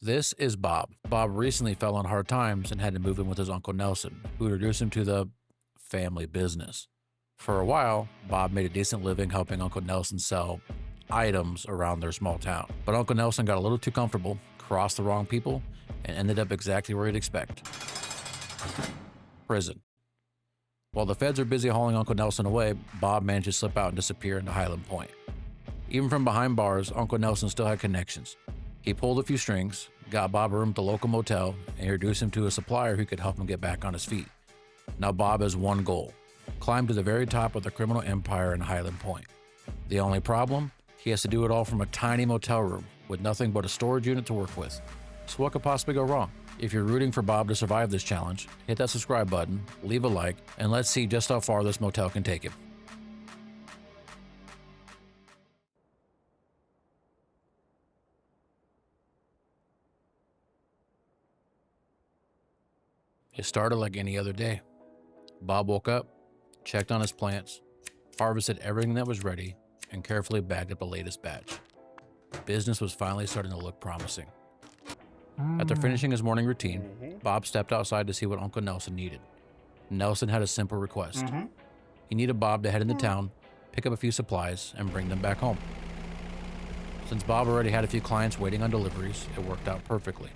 This is Bob. Bob recently fell on hard times and had to move in with his Uncle Nelson, who introduced him to the family business. For a while, Bob made a decent living helping Uncle Nelson sell items around their small town. But Uncle Nelson got a little too comfortable, crossed the wrong people, and ended up exactly where you'd expect. Prison. While the feds are busy hauling Uncle Nelson away, Bob managed to slip out and disappear into Hyland Point. Even from behind bars, Uncle Nelson still had connections. He pulled a few strings, got Bob a room at the local motel, and introduced him to a supplier who could help him get back on his feet. Now Bob has one goal: climb to the very top of the criminal empire in Hyland Point. The only problem? He has to do it all from a tiny motel room with nothing but a storage unit to work with. So what could possibly go wrong? If you're rooting for Bob to survive this challenge, hit that subscribe button, leave a like, and let's see just how far this motel can take him. It started like any other day. Bob woke up, checked on his plants, harvested everything that was ready, and carefully bagged up the latest batch. Business was finally starting to look promising. After finishing his morning routine, Bob stepped outside to see what Uncle Nelson needed. Nelson had a simple request. He needed Bob to head into town, pick up a few supplies, and bring them back home. Since Bob already had a few clients waiting on deliveries, it worked out perfectly.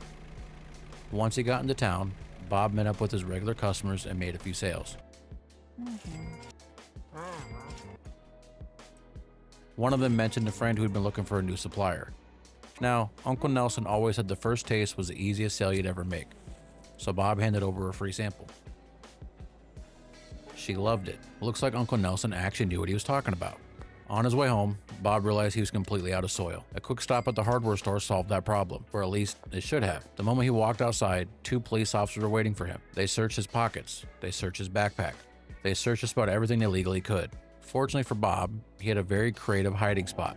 Once he got into town, Bob met up with his regular customers and made a few sales. One of them mentioned a friend who had been looking for a new supplier. Now, Uncle Nelson always said the first taste was the easiest sale you'd ever make, so Bob handed over a free sample. She loved it. Looks like Uncle Nelson actually knew what he was talking about. On his way home, Bob realized he was completely out of soil. A quick stop at the hardware store solved that problem, or at least it should have. The moment he walked outside, 2 police officers were waiting for him. They searched his pockets. They searched his backpack. They searched just about everything they legally could. Fortunately for Bob, he had a very creative hiding spot.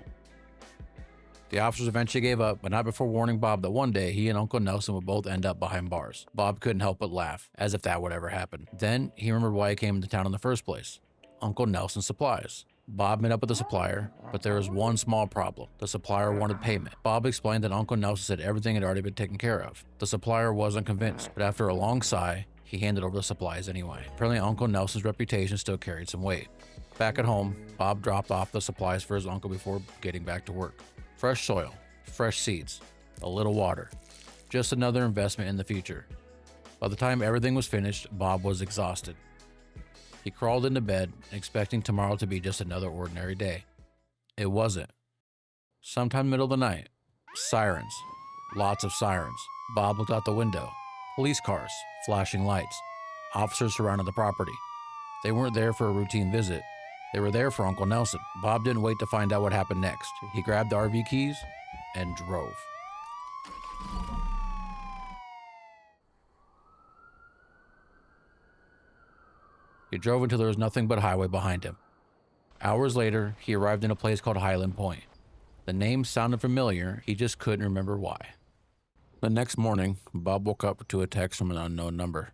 The officers eventually gave up, but not before warning Bob that one day he and Uncle Nelson would both end up behind bars. Bob couldn't help but laugh, as if that would ever happen. Then he remembered why he came into town in the first place: Uncle Nelson's supplies. Bob met up with the supplier, but there was one small problem. The supplier wanted payment. Bob explained that Uncle Nelson said everything had already been taken care of. The supplier wasn't convinced, but after a long sigh, he handed over the supplies anyway. Apparently, Uncle Nelson's reputation still carried some weight. Back at home, Bob dropped off the supplies for his uncle before getting back to work. Fresh soil, fresh seeds, a little water. Just another investment in the future. By the time everything was finished, Bob was exhausted. He crawled into bed, expecting tomorrow to be just another ordinary day. It wasn't. Sometime middle of the night, sirens. Lots of sirens. Bob looked out the window. Police cars, flashing lights. Officers surrounded the property. They weren't there for a routine visit. They were there for Uncle Nelson. Bob didn't wait to find out what happened next. He grabbed the RV keys and drove. He drove until there was nothing but highway behind him. Hours later, he arrived in a place called Hyland Point. The name sounded familiar, he just couldn't remember why. The next morning, Bob woke up to a text from an unknown number.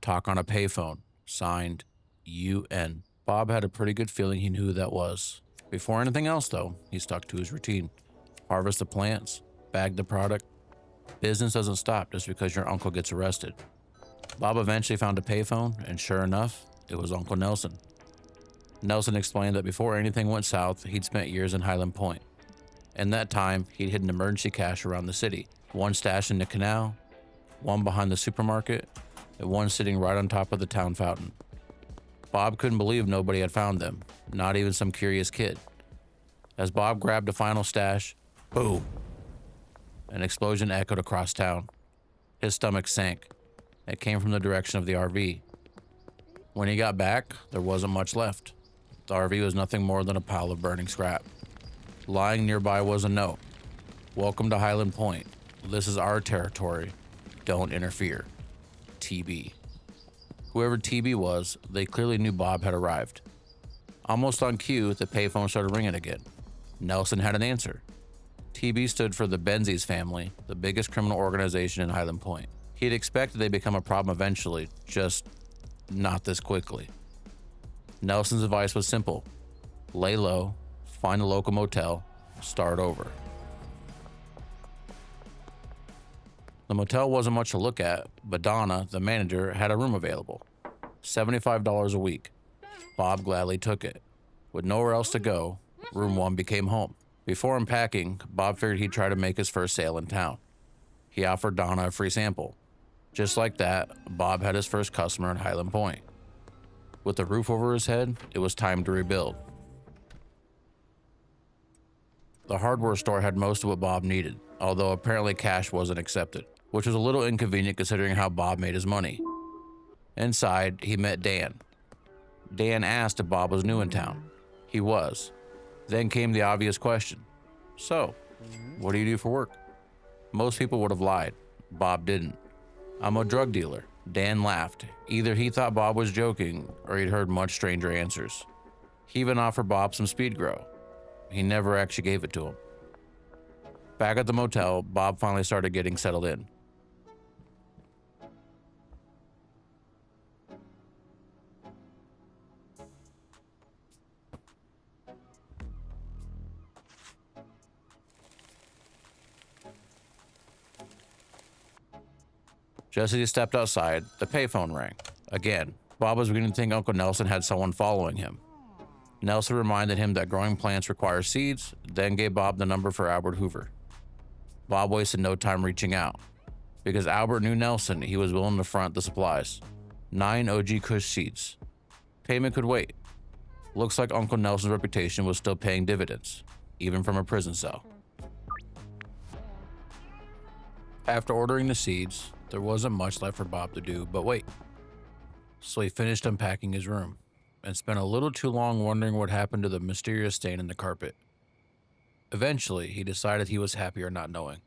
Talk on a payphone, signed UN. Bob had a pretty good feeling he knew who that was. Before anything else, though, he stuck to his routine. Harvest the plants, bag the product. Business doesn't stop just because your uncle gets arrested. Bob eventually found a payphone, and sure enough, it was Uncle Nelson. Nelson explained that before anything went south, he'd spent years in Hyland Point. In that time, he'd hidden emergency cash around the city. One stashed in the canal, one behind the supermarket, and one sitting right on top of the town fountain. Bob couldn't believe nobody had found them, not even some curious kid. As Bob grabbed the final stash, boom! An explosion echoed across town. His stomach sank. It came from the direction of the RV. When he got back, there wasn't much left. The RV was nothing more than a pile of burning scrap. Lying nearby was a note. Welcome to Hyland Point. This is our territory. Don't interfere. TB. Whoever TB was, they clearly knew Bob had arrived. Almost on cue, the payphone started ringing again. Nelson had an answer. TB stood for the Benzies family, the biggest criminal organization in Hyland Point. He had expected they'd become a problem eventually, just not this quickly. Nelson's advice was simple: lay low, find a local motel, start over. The motel wasn't much to look at, but Donna, the manager, had a room available. $75 a week. Bob gladly took it. With nowhere else to go, room 1 became home. Before unpacking, Bob figured he'd try to make his first sale in town. He offered Donna a free sample. Just like that, Bob had his first customer at Hyland Point. With the roof over his head, it was time to rebuild. The hardware store had most of what Bob needed, although apparently cash wasn't accepted, which was a little inconvenient considering how Bob made his money. Inside, he met Dan. Dan asked if Bob was new in town. He was. Then came the obvious question. So, what do you do for work? Most people would have lied. Bob didn't. I'm a drug dealer. Dan laughed. Either he thought Bob was joking, or he'd heard much stranger answers. He even offered Bob some speed grow. He never actually gave it to him. Back at the motel, Bob finally started getting settled in. Just as he stepped outside, the payphone rang. Again, Bob was beginning to think Uncle Nelson had someone following him. Nelson reminded him that growing plants require seeds, then gave Bob the number for Albert Hoover. Bob wasted no time reaching out. Because Albert knew Nelson, he was willing to front the supplies. 9 OG Kush seeds. Payment could wait. Looks like Uncle Nelson's reputation was still paying dividends, even from a prison cell. After ordering the seeds, there wasn't much left for Bob to do but wait. So he finished unpacking his room and spent a little too long wondering what happened to the mysterious stain in the carpet. Eventually, he decided he was happier not knowing.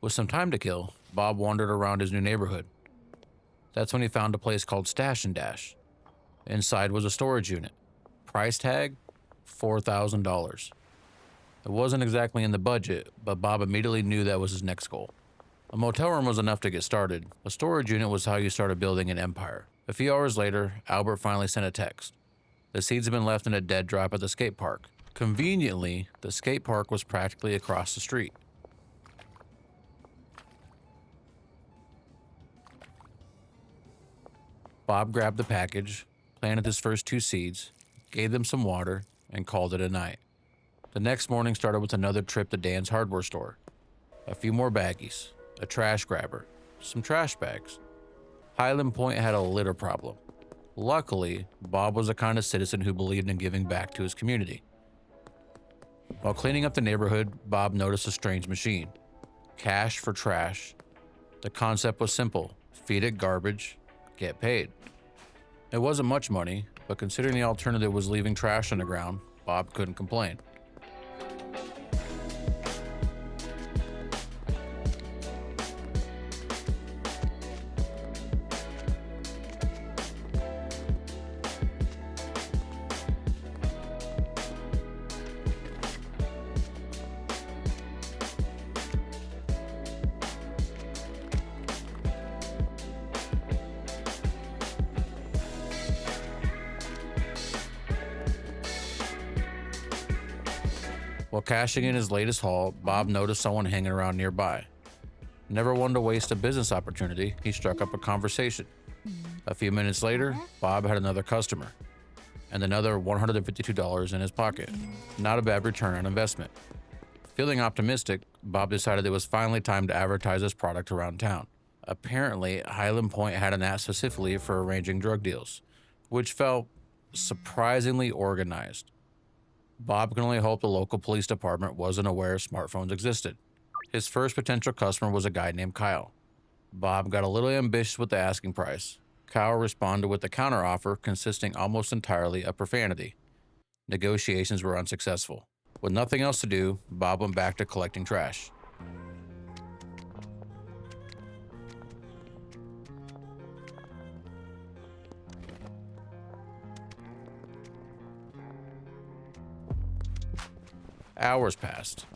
With some time to kill, Bob wandered around his new neighborhood. That's when he found a place called Stash and Dash. Inside was a storage unit. Price tag, $4,000. It wasn't exactly in the budget, but Bob immediately knew that was his next goal. A motel room was enough to get started. A storage unit was how you started building an empire. A few hours later, Albert finally sent a text. The seeds had been left in a dead drop at the skate park. Conveniently, the skate park was practically across the street. Bob grabbed the package, planted his first 2 seeds, gave them some water, and called it a night. The next morning started with another trip to Dan's hardware store. A few more baggies, a trash grabber, some trash bags. Hyland Point had a litter problem. Luckily, Bob was the kind of citizen who believed in giving back to his community. While cleaning up the neighborhood, Bob noticed a strange machine. Cash for trash. The concept was simple. Feed it garbage, get paid. It wasn't much money, but considering the alternative was leaving trash on the ground, Bob couldn't complain. While cashing in his latest haul, Bob noticed someone hanging around nearby. Never one to waste a business opportunity, he struck up a conversation. A few minutes later, Bob had another customer, and another $152 in his pocket. Not a bad return on investment. Feeling optimistic, Bob decided it was finally time to advertise his product around town. Apparently, Hyland Point had an app specifically for arranging drug deals, which felt surprisingly organized. Bob can only hope the local police department wasn't aware smartphones existed. His first potential customer was a guy named Kyle. Bob got a little ambitious with the asking price. Kyle responded with a counteroffer consisting almost entirely of profanity. Negotiations were unsuccessful. With nothing else to do, Bob went back to collecting trash. Hours passed.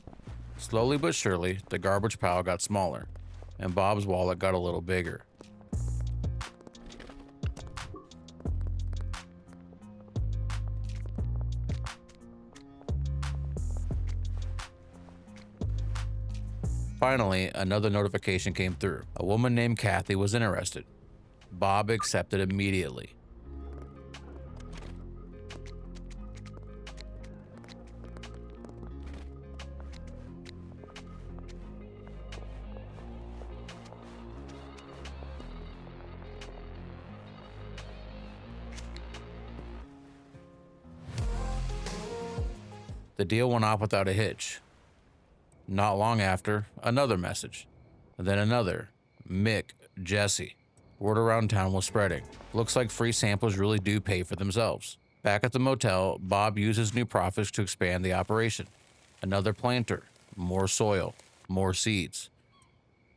Slowly but surely, the garbage pile got smaller, and Bob's wallet got a little bigger. Finally, another notification came through. A woman named Kathy was interested. Bob accepted immediately. The deal went off without a hitch. Not long after, another message. And then another. Mick, Jesse. Word around town was spreading. Looks like free samples really do pay for themselves. Back at the motel, Bob used his new profits to expand the operation. Another planter, more soil, more seeds.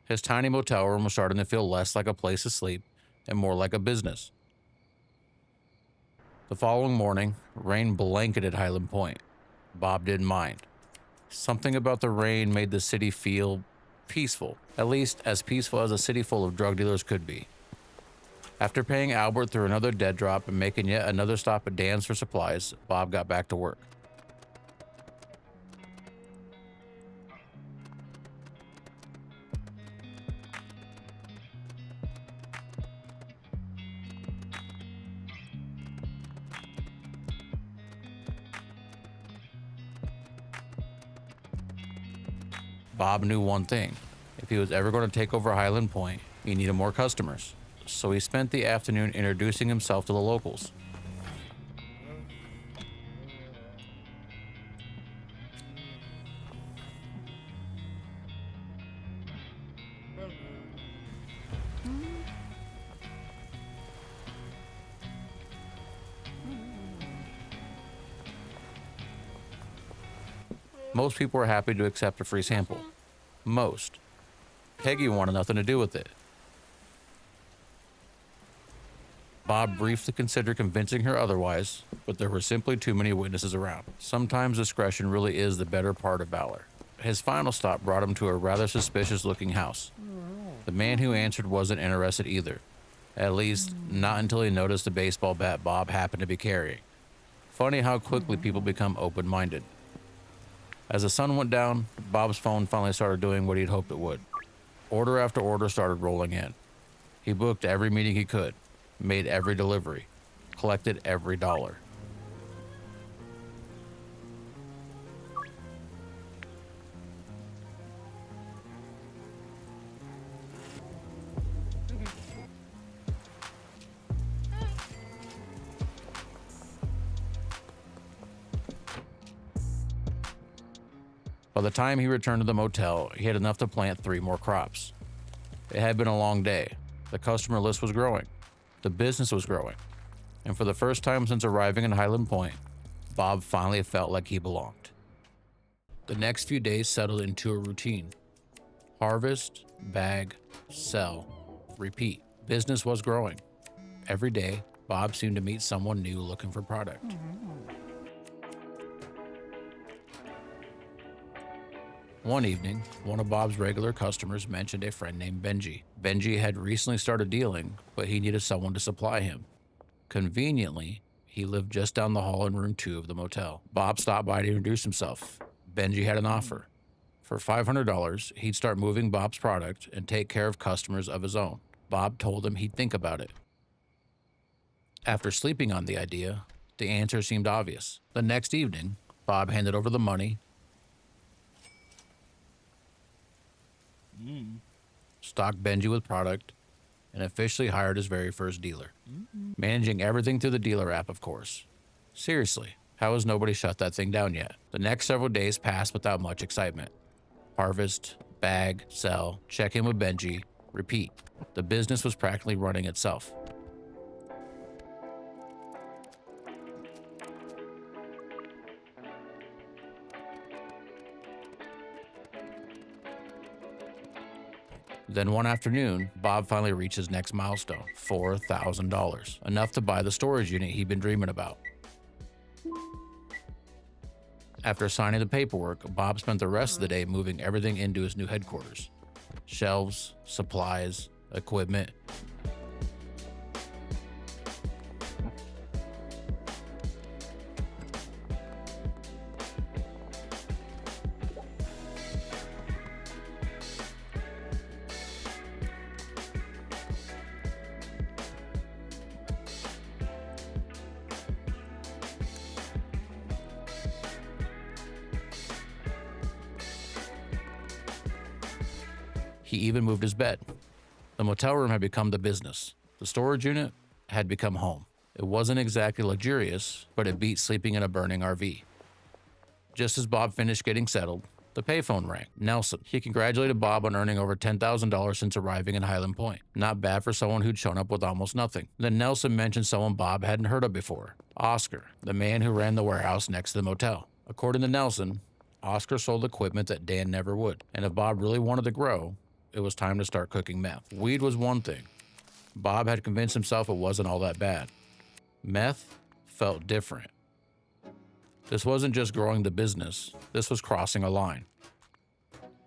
His tiny motel room was starting to feel less like a place to sleep and more like a business. The following morning, rain blanketed Hyland Point. Bob didn't mind. Something about the rain made the city feel peaceful, at least as peaceful as a city full of drug dealers could be. After paying Albert through another dead drop and making yet another stop at Dan's for supplies, Bob got back to work. Bob knew one thing. If he was ever going to take over Hyland Point, he needed more customers. So he spent the afternoon introducing himself to the locals. Most people were happy to accept a free sample. Most. Peggy wanted nothing to do with it. Bob briefly considered convincing her otherwise, but there were simply too many witnesses around. Sometimes discretion really is the better part of valor. His final stop brought him to a rather suspicious-looking house. The man who answered wasn't interested either. At least, not until he noticed the baseball bat Bob happened to be carrying. Funny how quickly people become open-minded. As the sun went down, Bob's phone finally started doing what he'd hoped it would. Order after order started rolling in. He booked every meeting he could, made every delivery, collected every dollar. By the time he returned to the motel, he had enough to plant 3 more crops. It had been a long day. The customer list was growing. The business was growing. And for the first time since arriving in Hyland Point, Bob finally felt like he belonged. The next few days settled into a routine. Harvest, bag, sell, repeat. Business was growing. Every day, Bob seemed to meet someone new looking for product. One evening, one of Bob's regular customers mentioned a friend named Benji. Benji had recently started dealing, but he needed someone to supply him. Conveniently, he lived just down the hall in room 2 of the motel. Bob stopped by to introduce himself. Benji had an offer. For $500, he'd start moving Bob's product and take care of customers of his own. Bob told him he'd think about it. After sleeping on the idea, the answer seemed obvious. The next evening, Bob handed over the money, stocked Benji with product, and officially hired his very first dealer. Managing everything through the dealer app, of course. Seriously, how has nobody shut that thing down yet? The next several days passed without much excitement. Harvest, bag, sell, check in with Benji, repeat. The business was practically running itself. Then one afternoon, Bob finally reached his next milestone, $4,000, enough to buy the storage unit he'd been dreaming about. After signing the paperwork, Bob spent the rest of the day moving everything into his new headquarters. Shelves, supplies, equipment. He even moved his bed. The motel room had become the business. The storage unit had become home. It wasn't exactly luxurious, but it beat sleeping in a burning RV. Just as Bob finished getting settled, the payphone rang. Nelson. He congratulated Bob on earning over $10,000 since arriving in Hyland Point. Not bad for someone who'd shown up with almost nothing. Then Nelson mentioned someone Bob hadn't heard of before. Oscar, the man who ran the warehouse next to the motel. According to Nelson, Oscar sold equipment that Dan never would. And if Bob really wanted to grow, it was time to start cooking meth. Weed was one thing. Bob had convinced himself it wasn't all that bad. Meth felt different. This wasn't just growing the business, this was crossing a line.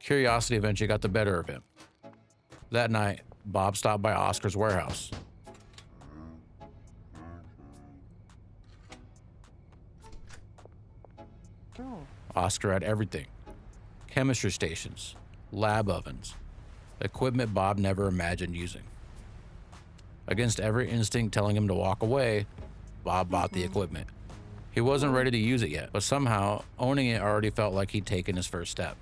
Curiosity eventually got the better of him. That night, Bob stopped by Oscar's warehouse. Oscar had everything: chemistry stations, lab ovens, equipment Bob never imagined using. Against every instinct telling him to walk away, Bob bought the equipment. He wasn't ready to use it yet, but somehow owning it already felt like he'd taken his first step.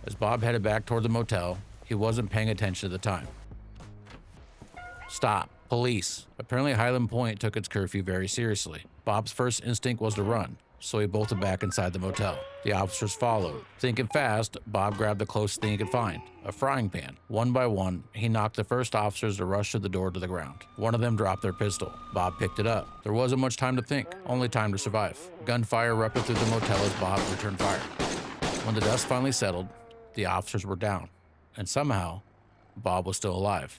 As Bob headed back toward the motel, he wasn't paying attention to the time. Stop. Police. Apparently Hyland Point took its curfew very seriously. Bob's first instinct was to run, so he bolted back inside the motel. The officers followed. Thinking fast, Bob grabbed the closest thing he could find, a frying pan. One by one, he knocked the first officers to rush through the door to the ground. One of them dropped their pistol. Bob picked it up. There wasn't much time to think, only time to survive. Gunfire erupted through the motel as Bob returned fire. When the dust finally settled, the officers were down, and somehow, Bob was still alive.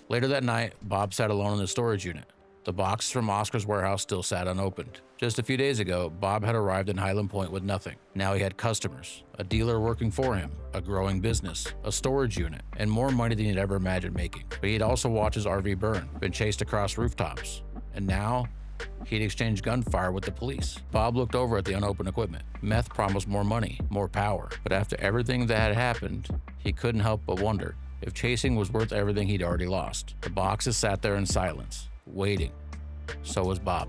Later that night, Bob sat alone in the storage unit. The boxes from Oscar's warehouse still sat unopened. Just a few days ago, Bob had arrived in Hyland Point with nothing. Now he had customers, a dealer working for him, a growing business, a storage unit, and more money than he'd ever imagined making. But he'd also watched his RV burn, been chased across rooftops, and now he'd exchanged gunfire with the police. Bob looked over at the unopened equipment. Meth promised more money, more power. But after everything that had happened, he couldn't help but wonder if chasing was worth everything he'd already lost. The boxes sat there in silence, waiting. So was Bob.